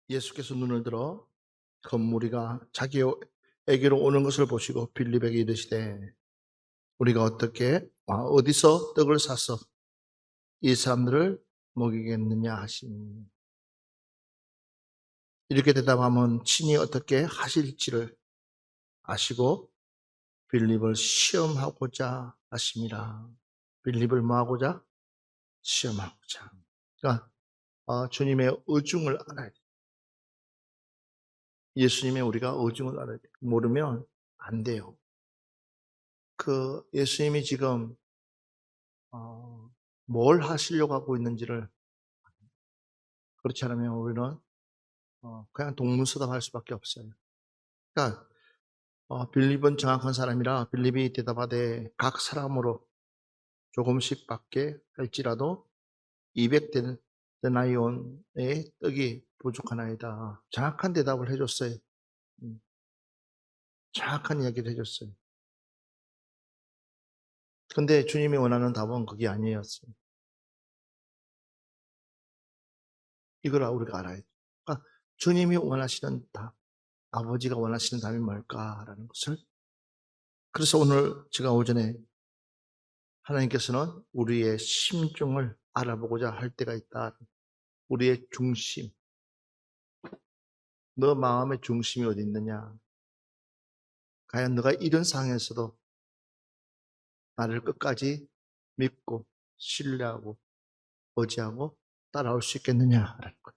예수께서 눈을 들어 큰 무리가 자기에게로 오는 것을 보시고 빌립에게 이르시되 우리가 어디서 떡을 사서 이 사람들을 먹이겠느냐 하시니, 이렇게 대답하면 친히 어떻게 하실지를 아시고 빌립을 시험하고자 하심이라. 빌립을 뭐하고자? 시험하고자. 그러니까 주님의 의중을 알아야 돼. 예수님의 우리가 의중을 알아야 돼. 모르면 안 돼요. 예수님이 지금 뭘 하시려고 하고 있는지를, 그렇지 않으면 우리는 그냥 동문서답할 수밖에 없어요. 그러니까 빌립은 정확한 사람이라 빌립이 대답하되 각 사람으로 조금씩 받게 할지라도 200데나리온의 떡이 부족하나이다. 정확한 대답을 해줬어요. 정확한 이야기를 해줬어요. 근데 주님이 원하는 답은 그게 아니었어요. 이걸 우리가 알아야 돼요. 그러니까 주님이 원하시는 답, 아버지가 원하시는 답이 뭘까라는 것을, 그래서 오늘 제가 오전에 하나님께서는 우리의 심중을 알아보고자 할 때가 있다. 우리의 중심, 너 마음의 중심이 어디 있느냐? 과연 너가 이런 상황에서도 나를 끝까지 믿고 신뢰하고 의지하고 따라올 수 있겠느냐라는 것.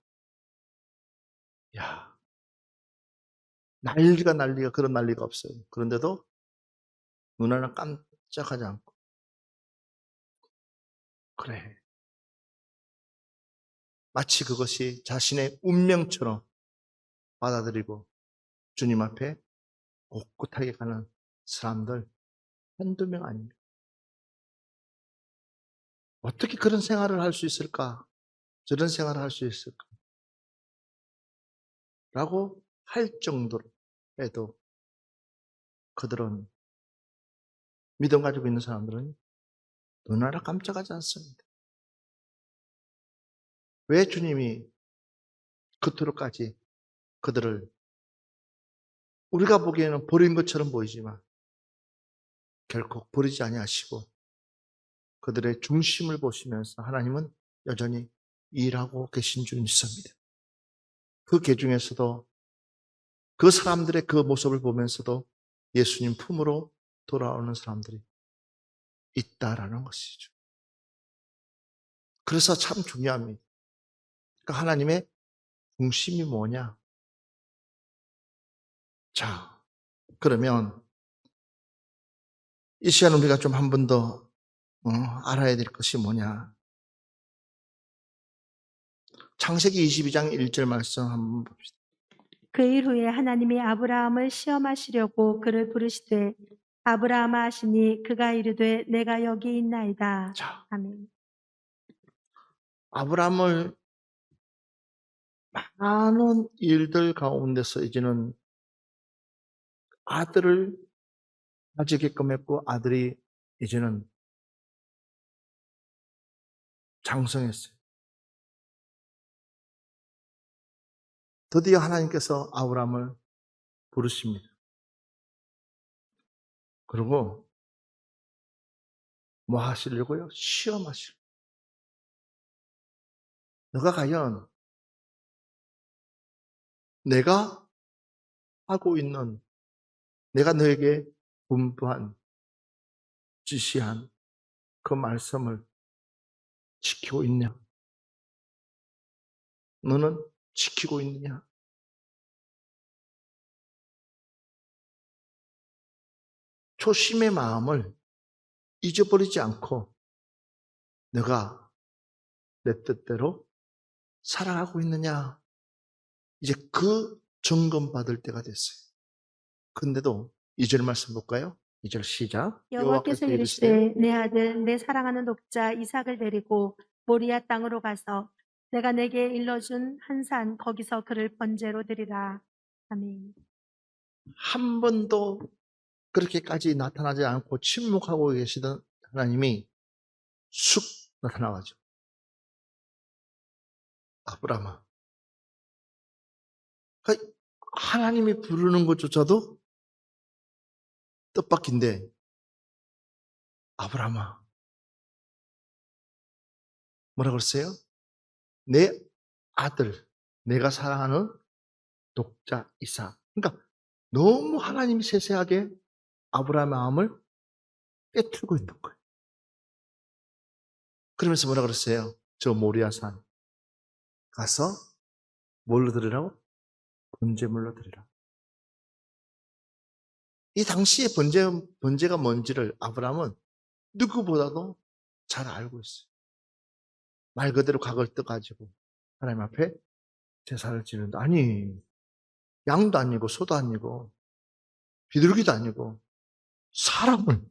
야, 난리가 그런 난리가 없어요. 그런데도 눈 하나 깜짝하지 않고, 그래, 마치 그것이 자신의 운명처럼 받아들이고 주님 앞에 꼿꼿하게 가는 사람들 한두 명 아닙니다. 어떻게 그런 생활을 할 수 있을까? 저런 생활을 할 수 있을까? 라고 할 정도로 해도 그들은, 믿음 가지고 있는 사람들은 눈 하나 깜짝하지 않습니다. 왜 주님이 그토록까지 그들을, 우리가 보기에는 버린 것처럼 보이지만 결코 버리지 아니하시고 그들의 중심을 보시면서 하나님은 여전히 일하고 계신 줄 믿습니다. 그 계중에서도 그 사람들의 그 모습을 보면서도 예수님 품으로 돌아오는 사람들이 있다라는 것이죠. 그래서 참 중요합니다. 그러니까 하나님의 중심이 뭐냐? 자, 그러면 이 시간 우리가 좀 한 번 더 알아야 될 것이 뭐냐? 창세기 22장 1절 말씀 한번 봅시다. 그 일 후에 하나님이 아브라함을 시험하시려고 그를 부르시되 아브라함아 하시니 그가 이르되 내가 여기 있나이다. 자, 아멘. 아브라함을 많은 일들 가운데서 이제는 아들을 가지게끔 했고 아들이 이제는 장성했어요. 드디어 하나님께서 아브라함을 부르십니다. 그리고 뭐 하시려고요? 시험하시려고. 너가 과연 내가 하고 있는, 내가 너에게 분부한, 지시한 그 말씀을 지키고 있냐? 너는 지키고 있느냐? 초심의 마음을 잊어버리지 않고 내가 내 뜻대로 살아가고 있느냐? 이제 그 점검 받을 때가 됐어요. 근데도 2절 말씀 볼까요? 2절 시작. 여호와께서 이르시되 내 아들 내 사랑하는 독자 이삭을 데리고 모리아 땅으로 가서 내가 내게 일러준 한 산 거기서 그를 번제로 드리라. 아멘. 한 번도 그렇게까지 나타나지 않고 침묵하고 계시던 하나님이 쑥 나타나가지고 아브라함아, 그러니까 하나님이 부르는 것조차도 뜻밖인데, 아브라함아, 뭐라 그랬어요? 내 아들, 내가 사랑하는 독자 이삭. 그러니까 너무 하나님이 세세하게 아브라함의 마음을 꿰뚫고 있는 거예요. 그러면서 뭐라 그랬어요? 저 모리아산 가서 뭘로 드리라고? 번제물로 드리라. 이 당시에 번제가 뭔지를 아브라함은 누구보다도 잘 알고 있어요. 말 그대로 각을 떠가지고 하나님 앞에 제사를 지는다. 아니, 양도 아니고 소도 아니고 비둘기도 아니고 사람을,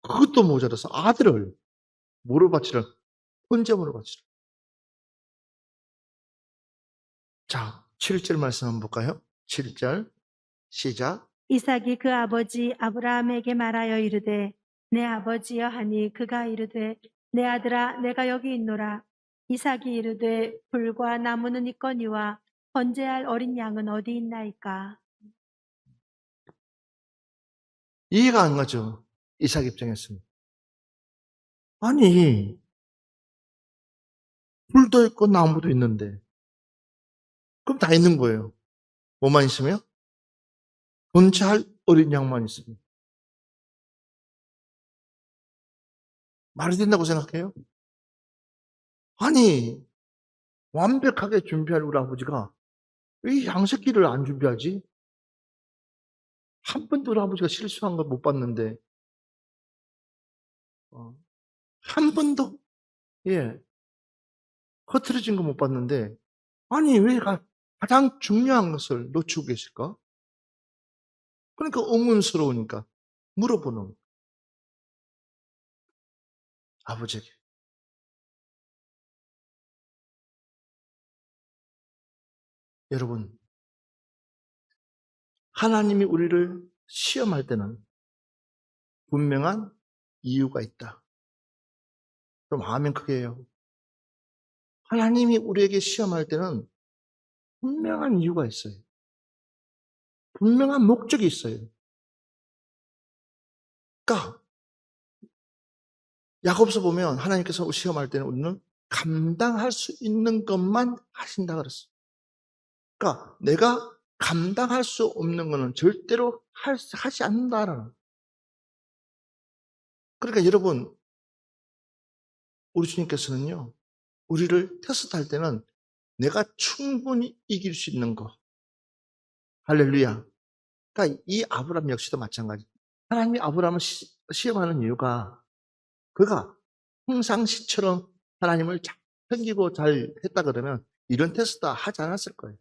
그것도 모자라서 아들을 뭐로 바치라? 번제물로 바치라. 자, 7절 말씀 한번 볼까요? 7절 시작. 이삭이 그 아버지 아브라함에게 말하여 이르되 내 아버지여 하니 그가 이르되 내 아들아 내가 여기 있노라. 이삭이 이르되 불과 나무는 있거니와 번제할 어린 양은 어디 있나이까. 이해가 안 가죠? 이삭 입장에서는. 아니, 불도 있고 나무도 있는데 그럼 다 있는 거예요. 뭐만 있으면? 번제할 어린 양만 있으면. 말이 된다고 생각해요? 아니, 완벽하게 준비할 우리 아버지가 왜 양새끼를 안 준비하지? 한 번도 우리 아버지가 실수한 걸 못 봤는데, 한 번도, 예, 흐트러진 거 못 봤는데, 아니, 왜 가장 중요한 것을 놓치고 계실까? 그러니까 의문스러우니까 물어보는 아버지에게. 여러분, 하나님이 우리를 시험할 때는 분명한 이유가 있다. 그럼 아멘 크게 해요. 하나님이 우리에게 시험할 때는 분명한 이유가 있어요. 분명한 목적이 있어요. 그러니까 야고보서 보면 하나님께서 시험할 때는 우리는 감당할 수 있는 것만 하신다 그랬어요. 그러니까 내가 감당할 수 없는 것은 절대로 하지 않는다라는. 그러니까 여러분, 우리 주님께서는요, 우리를 테스트할 때는 내가 충분히 이길 수 있는 거. 할렐루야. 그러니까 이 아브라함 역시도 마찬가지. 하나님이 아브라함을 시험하는 이유가 그가 평상시처럼 하나님을 잘 섬기고 잘 했다 그러면 이런 테스트 하지 않았을 거예요.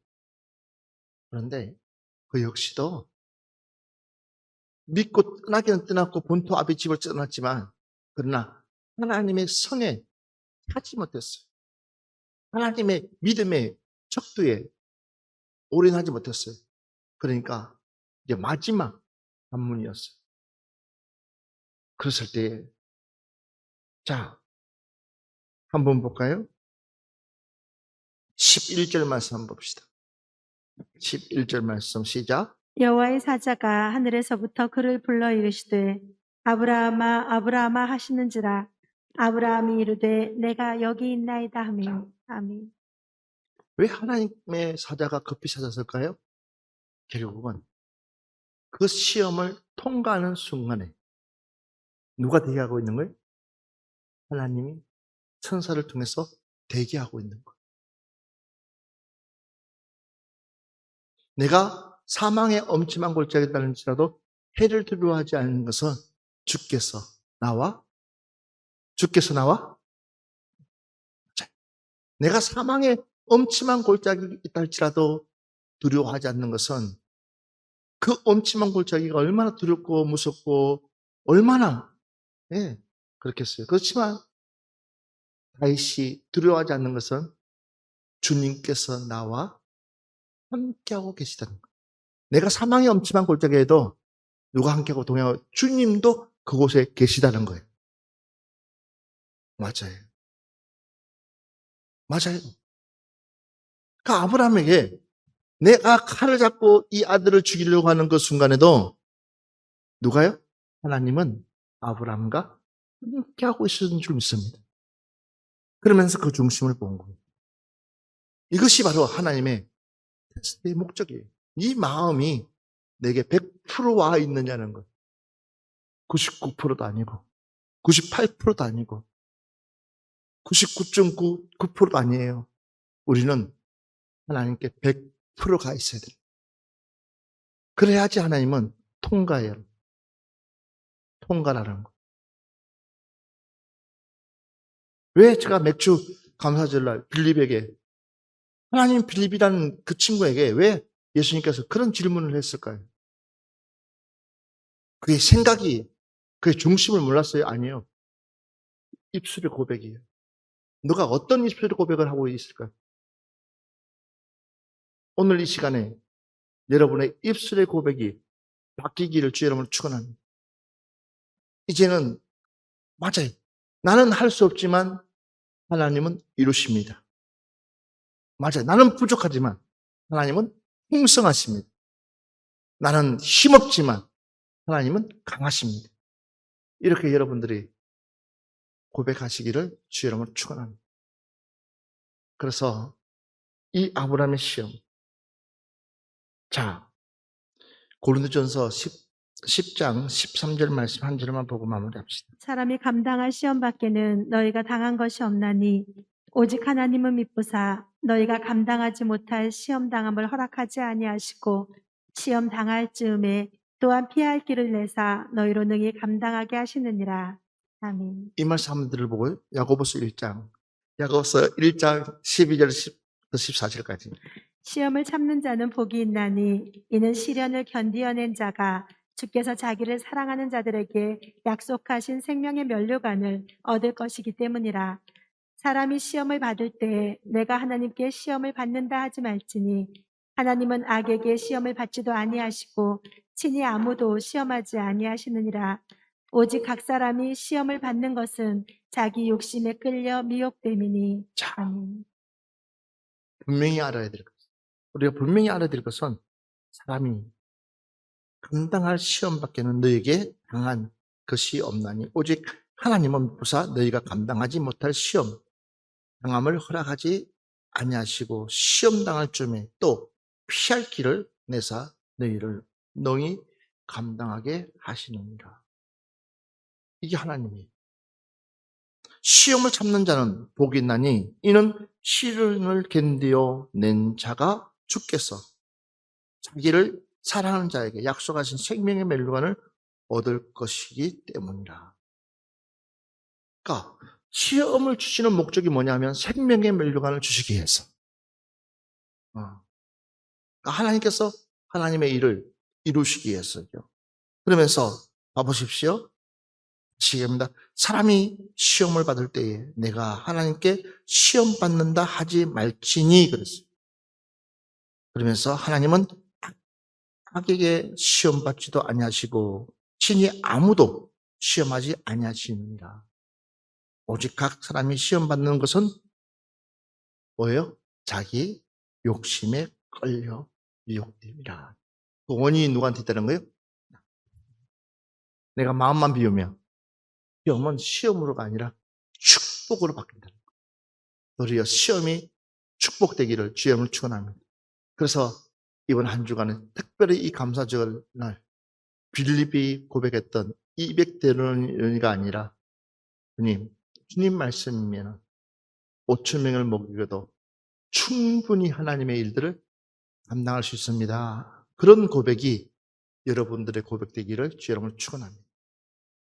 그런데 그 역시도 믿고 떠나기는 떠났고 본토 아비 집을 떠났지만 그러나 하나님의 성에 하지 못했어요. 하나님의 믿음의 척도에 올인하지 못했어요. 그러니까 이제 마지막 관문이었어요. 그랬을 때, 자, 한번 볼까요? 11절 말씀 한번 봅시다. 11절 말씀 시작. 여호와의 사자가 하늘에서부터 그를 불러 이르시되 아브라함아 아브라함아 하시는지라. 아브라함이 이르되 내가 여기 있나이다 하며. 아멘. 왜 하나님의 사자가 급히 찾았을까요? 결국은 그 시험을 통과하는 순간에 누가 대기하고 있는 거예요? 하나님이 천사를 통해서 대기하고 있는 거예요. 내가 사망의 엄침한 골짜기에 달릴지라도 해를 두려워하지 않는 것은 주께서 나와 내가 사망의 엄침한 골짜기에 있다 할지라도 두려워하지 않는 것은 그 엄침한 골짜기가 얼마나 두렵고 무섭고 얼마나 그렇겠어요. 그렇지만 다윗이 두려워하지 않는 것은 주님께서 나와 함께하고 계시다는 거예요. 내가 사망의 엄침한 골짜기에도 누가 함께하고 동행하고 주님도 그곳에 계시다는 거예요. 맞아요. 맞아요. 그러니까 아브라함에게 내가 칼을 잡고 이 아들을 죽이려고 하는 그 순간에도 누가요? 하나님은 아브라함과 함께하고 있었던 줄 믿습니다. 그러면서 그 중심을 본 겁니다. 이것이 바로 하나님의 테스트의 목적이에요. 이 마음이 내게 100% 와 있느냐는 것. 99%도 아니고 98%도 아니고 99.99%도 아니에요. 우리는 하나님께 100%가 있어야 돼요. 그래야지 하나님은 통과해요. 통과라는 거. 왜 제가 맥주 감사절날 빌립에게 하나님 빌립이라는 그 친구에게 왜 예수님께서 그런 질문을 했을까요? 그게 생각이 그의 중심을 몰랐어요? 아니에요. 입술의 고백이에요. 너가 어떤 입술의 고백을 하고 있을까요? 오늘 이 시간에 여러분의 입술의 고백이 바뀌기를 주의 이름으로 축원합니다. 이제는 맞아요. 나는 할 수 없지만 하나님은 이루십니다. 맞아요. 나는 부족하지만 하나님은 풍성하십니다. 나는 힘없지만 하나님은 강하십니다. 이렇게 여러분들이 고백하시기를 주의 이름으로 축원합니다. 그래서 이 아브라함의 시험, 자 고린도전서 10장 13절 말씀 한 절만 보고 마무리합시다. 사람이 감당할 시험 밖에는 너희가 당한 것이 없나니 오직 하나님은 미쁘사 너희가 감당하지 못할 시험 당함을 허락하지 아니하시고 시험 당할 즈음에 또한 피할 길을 내사 너희로 능히 감당하게 하시느니라. 아멘. 이 말씀들을 보고 야고보서 1장 12절 14절까지 시험을 참는 자는 복이 있나니 이는 시련을 견디어낸 자가 주께서 자기를 사랑하는 자들에게 약속하신 생명의 면류관을 얻을 것이기 때문이라. 사람이 시험을 받을 때 내가 하나님께 시험을 받는다 하지 말지니 하나님은 악에게 시험을 받지도 아니하시고 친히 아무도 시험하지 아니하시느니라. 오직 각 사람이 시험을 받는 것은 자기 욕심에 끌려 미혹됨이니. 자, 아멘. 분명히 알아야 될 것. 우리가 분명히 알아야 될 것은 사람이 감당할 시험 밖에는 너에게 당한 것이 없나니 오직 하나님은 미쁘사 너희가 감당하지 못할 시험 당함을 허락하지 아니하시고 시험 당할 쯤에 또 피할 길을 내사 너희를 능히 감당하게 하시느니라. 이게 하나님이에요. 시험을 참는 자는 복이 있나니 이는 시련을 견디어 낸 자가 주께서 자기를 사랑하는 자에게 약속하신 생명의 멸류관을 얻을 것이기 때문이라. 그러니까 시험을 주시는 목적이 뭐냐면 생명의 멸류관을 주시기 위해서. 그러니까 하나님께서 하나님의 일을 이루시기 위해서죠. 그러면서 봐보십시오. 시험입니다. 사람이 시험을 받을 때에 내가 하나님께 시험 받는다 하지 말지니 그랬어요. 그러면서 하나님은 악에게 시험 받지도 아니하시고 친히 아무도 시험하지 아니하시느니라. 오직 각 사람이 시험 받는 것은 뭐예요? 자기 욕심에 끌려 미혹됨이라. 그 원인이 누구한테 있다는 거예요? 내가 마음만 비우면 시험은 시험으로가 아니라 축복으로 바뀐다는 거예요. 도리어 시험이 축복되기를 주님을 축원합니다. 그래서 이번 한 주간은 특별히 이 감사절 날 빌립이 고백했던 200데나리가 아니라 주님 말씀이면 5천 명을 먹이고도 충분히 하나님의 일들을 감당할 수 있습니다. 그런 고백이 여러분들의 고백되기를 주님을 축원합니다.